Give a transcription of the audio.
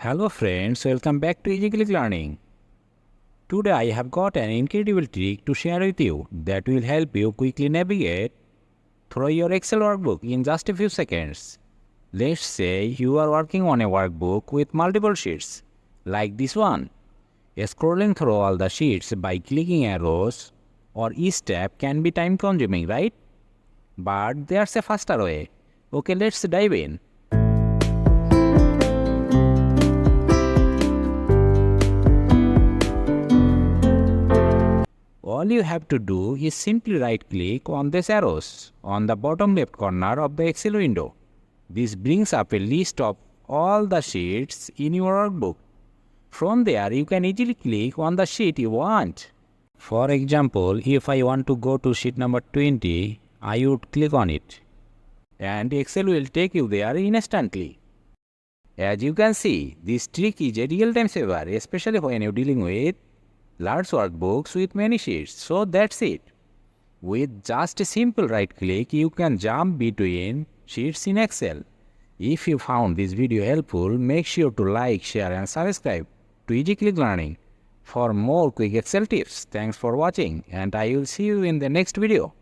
Hello friends, welcome back to Easy Click Learning. Today I have got an incredible trick to share with you that will help you quickly navigate through your Excel workbook in just a few seconds. Let's say you are working on a workbook with multiple sheets, like this one. Scrolling through all the sheets by clicking arrows or each step can be time consuming, right? But there's a faster way. Okay, let's dive in. All you have to do is simply right-click on these arrows on the bottom left corner of the Excel window. This brings up a list of all the sheets in your workbook. From there, you can easily click on the sheet you want. For example, if I want to go to sheet number 20, I would click on it. And Excel will take you there instantly. As you can see, this trick is a real-time saver, especially when you're dealing with large workbooks with many sheets. So that's it. With just a simple right click, you can jump between sheets in Excel. If you found this video helpful, make sure to like, share and subscribe to Easy Click Learning for more quick Excel tips. Thanks for watching and I will see you in the next video.